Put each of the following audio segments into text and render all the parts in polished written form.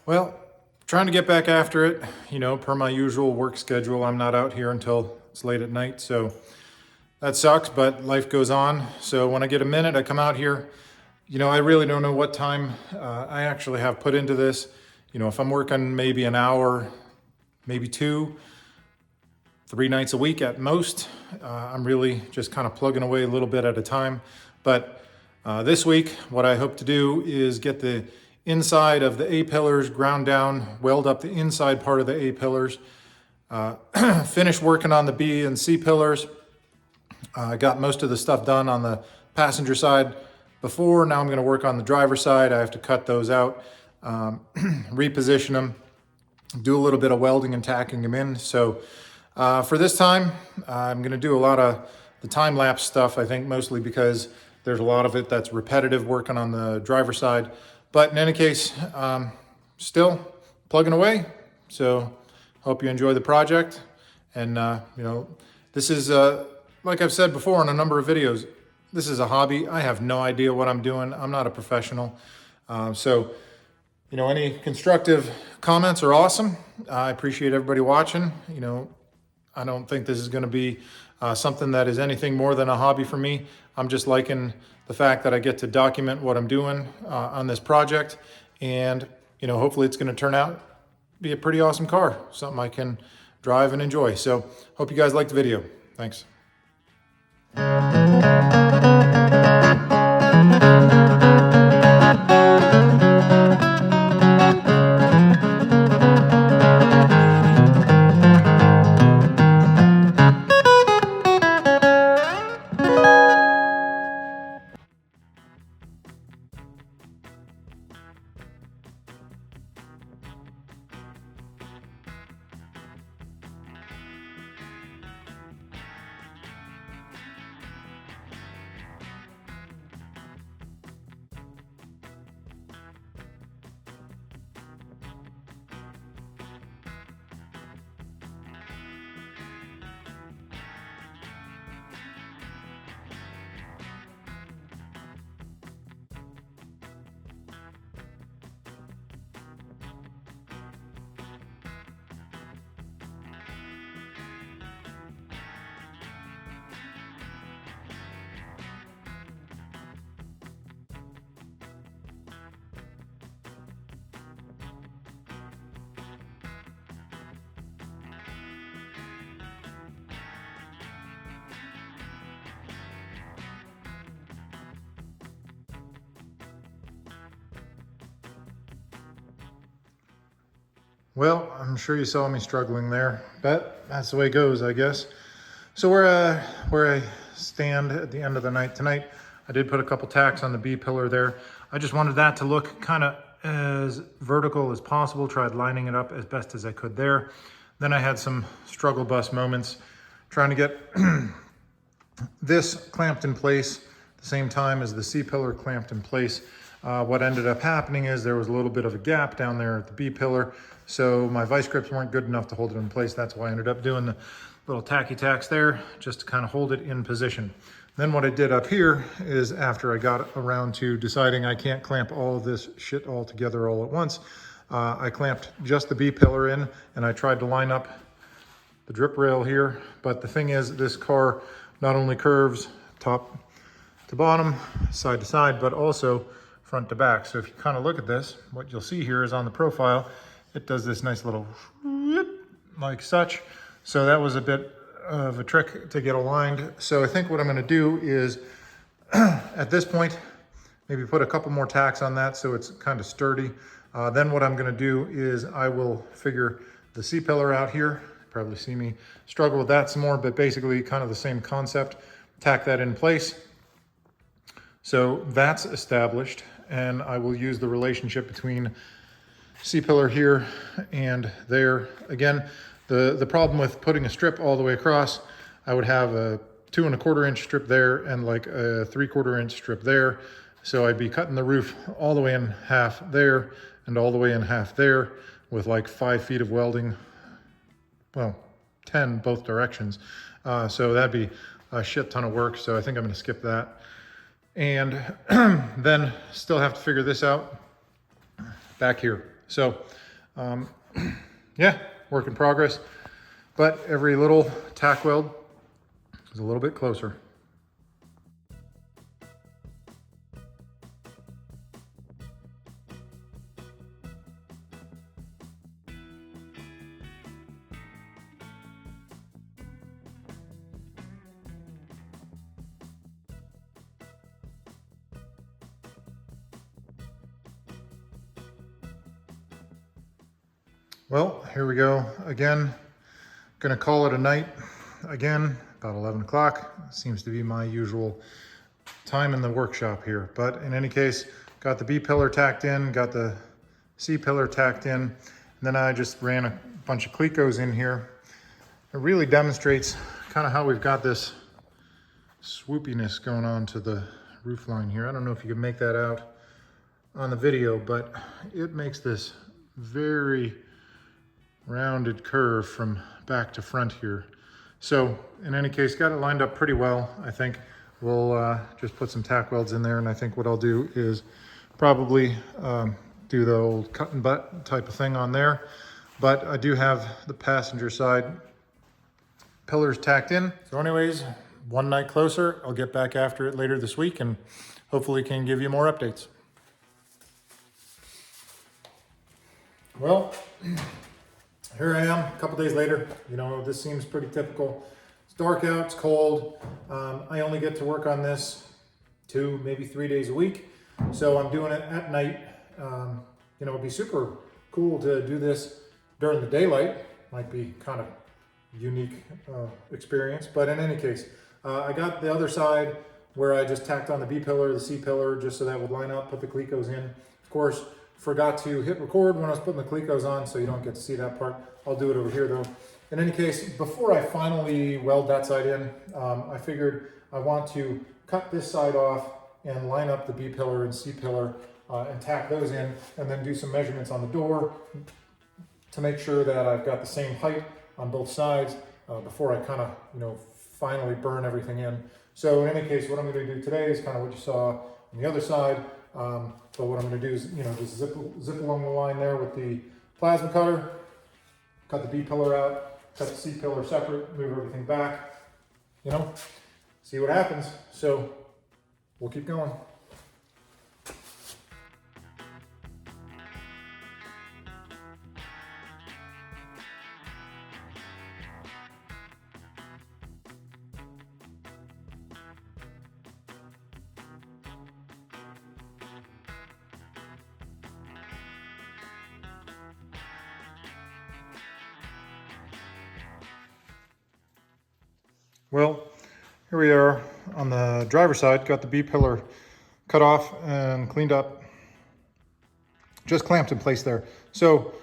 Well, trying to get back after it, you know, per my usual work schedule. I'm not out here until it's late at night, so that sucks, but life goes on. So when I get a minute, I come out here. You know, I really don't know what time I actually have put into this. You know, if I'm working maybe an hour, maybe two, 3 nights a week at most, I'm really just kind of plugging away a little bit at a time. But this week, what I hope to do is get the inside of the A-pillars ground down, weld up the inside part of the A-pillars, finish working on the B and C pillars. I got most of the stuff done on the passenger side before. Now I'm going to work on the driver's side. I have to cut those out, reposition them, do a little bit of welding and tacking them in. So for this time, I'm going to do a lot of the time-lapse stuff, I think mostly because there's a lot of it that's repetitive working on the driver's side. But in any case, still plugging away. So hope you enjoy the project. And, you know, this is, like I've said before in a number of videos, this is a hobby. I have no idea what I'm doing. I'm not a professional. So, you know, any constructive comments are awesome. I appreciate everybody watching. You know, I don't think this is going to be something that is anything more than a hobby for me. I'm just liking the fact that I get to document what I'm doing on this project. And, you know, hopefully it's going to turn out be a pretty awesome car, something I can drive and enjoy. So hope you guys liked the video. Thanks. Well, I'm sure you saw me struggling there, but that's the way it goes, I guess. So where I stand at the end of the night tonight, I did put a couple tacks on the B pillar there. I just wanted that to look kind of as vertical as possible, tried lining it up as best as I could there. Then I had some struggle bus moments trying to get this clamped in place at the same time as the C pillar clamped in place. What ended up happening is there was a little bit of a gap down there at the B pillar. So my vice grips weren't good enough to hold it in place. That's why I ended up doing the little tacky tacks there just to kind of hold it in position. Then what I did up here is after I got around to deciding I can't clamp all of this shit all together all at once, I clamped just the B pillar in and I tried to line up the drip rail here. But the thing is, this car not only curves top to bottom, side to side, but also front to back. So if you kind of look at this, what you'll see here is on the profile, it does this nice little like such. So that was a bit of a trick to get aligned. So I think what I'm going to do is at this point, maybe put a couple more tacks on that so it's kind of sturdy. Then what I'm going to do is I will figure the C pillar out here. Probably see me struggle with that some more, but basically kind of the same concept. Tack that in place. So that's established, and I will use the relationship between C-pillar here and there. Again, the problem with putting a strip all the way across, I would have a 2 1/4 inch strip there and like a 3/4 inch strip there. So I'd be cutting the roof all the way in half there and all the way in half there with like 5 feet of welding, well, 10 both directions. So that'd be a shit ton of work. So I think I'm gonna skip that. And then still have to figure this out back here. So yeah, work in progress, but every little tack weld is a little bit closer. Well, here we go again. Gonna call it a night again, about 11 o'clock. Seems to be my usual time in the workshop here. But in any case, got the B pillar tacked in, got the C pillar tacked in, and then I just ran a bunch of clecos in here. It really demonstrates kind of how we've got this swoopiness going on to the roof line here. I don't know if you can make that out on the video, but it makes this very rounded curve from back to front here. So in any case, got it lined up pretty well. I think we'll just put some tack welds in there, and I think what I'll do is probably do the old cut and butt type of thing on there. But I do have the passenger side pillars tacked in. So anyways, one night closer. I'll get back after it later this week and hopefully can give you more updates. Well, here I am a couple days later. You know, this seems pretty typical. It's dark out, it's cold. I only get to work on this 2, maybe 3 days a week. So I'm doing it at night. You know, it'd be super cool to do this during the daylight. Might be kind of unique experience, but in any case, I got the other side where I just tacked on the B pillar, the C pillar, just so that would line up, put the clecos in. Of course, forgot to hit record when I was putting the clecos on, so you don't get to see that part. I'll do it over here though. In any case, before I finally weld that side in, I figured I want to cut this side off and line up the B pillar and C pillar and tack those in, and then do some measurements on the door to make sure that I've got the same height on both sides before I kind of, you know, finally burn everything in. So in any case, what I'm going to do today is kind of what you saw on the other side. So what I'm going to do is, you know, just zip along the line there with the plasma cutter, cut the B pillar out, cut the C pillar separate, move everything back, you know, see what happens. So we'll keep going. Well, here we are on the driver's side, got the B pillar cut off and cleaned up, just clamped in place there. So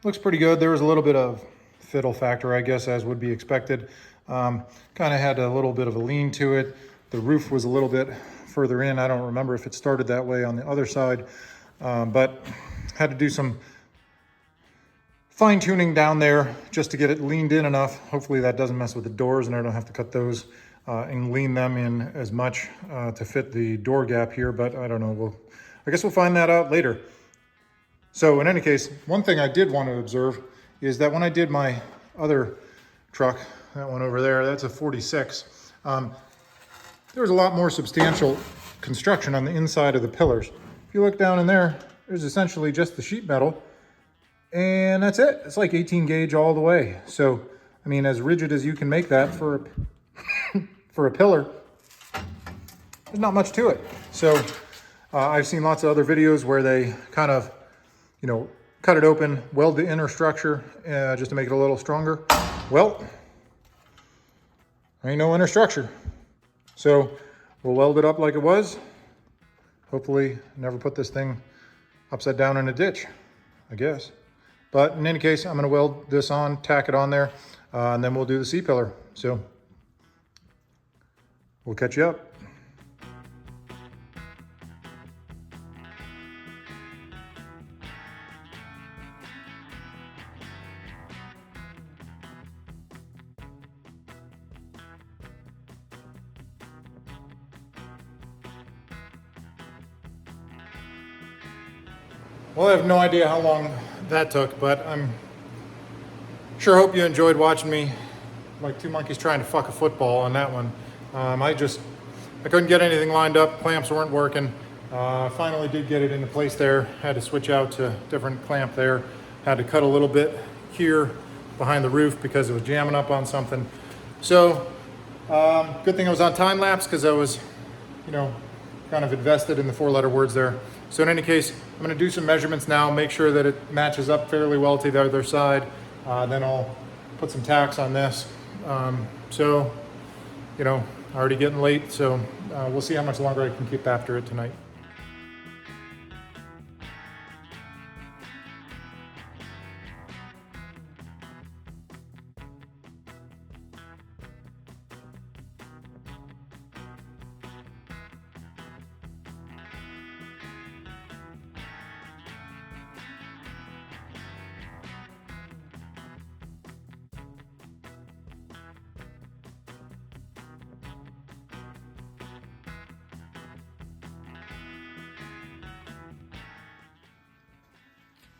looks pretty good. There was a little bit of fiddle factor, I guess, as would be expected. Kind of had a little bit of a lean to it. The roof was a little bit further in. I don't remember if it started that way on the other side, but had to do some fine tuning down there just to get it leaned in enough. Hopefully that doesn't mess with the doors and I don't have to cut those and lean them in as much to fit the door gap here, but I don't know. I guess we'll find that out later. So in any case, one thing I did want to observe is that when I did my other truck, that one over there, that's a 46, there was a lot more substantial construction on the inside of the pillars. If you look down in there, there's essentially just the sheet metal, and that's it. It's like 18 gauge all the way. So, I mean, as rigid as you can make that for a pillar, there's not much to it. So I've seen lots of other videos where they kind of, you know, cut it open, weld the inner structure just to make it a little stronger. Well, there ain't no inner structure. So we'll weld it up like it was. Hopefully never put this thing upside down in a ditch, I guess. But in any case, I'm going to weld this on, tack it on there, and then we'll do the C pillar. So we'll catch you up. Well, I have no idea how long that took, but I'm sure hope you enjoyed watching me like two monkeys trying to fuck a football on that one. I couldn't get anything lined up. Clamps weren't working. Finally did get it into place there. Had to switch out to a different clamp there. Had to cut a little bit here behind the roof because it was jamming up on something. So good thing I was on time lapse because I was, kind of invested in the 4-letter words there. So in any case, I'm going to do some measurements now, make sure that it matches up fairly well to the other side. Then I'll put some tacks on this. Already getting late, so we'll see how much longer I can keep after it tonight.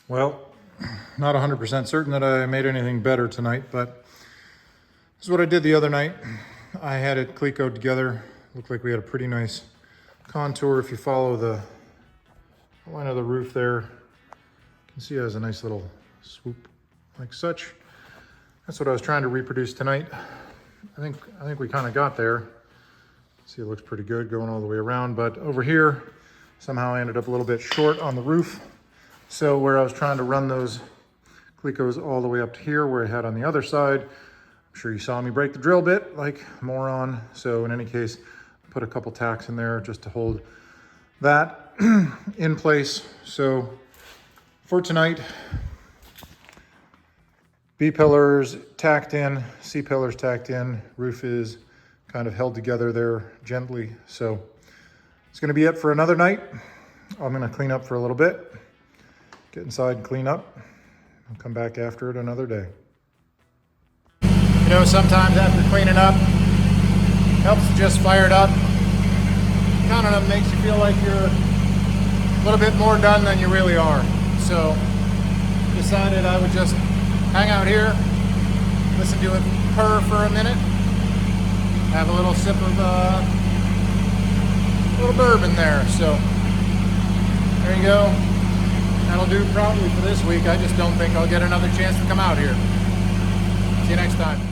Well, not 100% certain that I made anything better tonight, but this is what I did the other night. I had it clecoed together. Looked like we had a pretty nice contour. If you follow the line of the roof there, you can see it has a nice little swoop like such. That's what I was trying to reproduce tonight. I think we kind of got there. See, it looks pretty good going all the way around, but over here, somehow I ended up a little bit short on the roof. So where I was trying to run those clecos all the way up to here where I had on the other side, I'm sure you saw me break the drill bit like a moron. So in any case, put a couple tacks in there just to hold that in place. So for tonight, B pillars tacked in, C pillars tacked in, roof is kind of held together there gently. So it's gonna be it for another night. I'm gonna clean up for a little bit. Get inside and clean up. I'll come back after it another day. Sometimes after cleaning up, helps to just fire it up. Kind of makes you feel like you're a little bit more done than you really are. So decided I would just hang out here, listen to it purr for a minute, have a little sip of a little bourbon there. So there you go. That'll do probably for this week. I just don't think I'll get another chance to come out here. See you next time.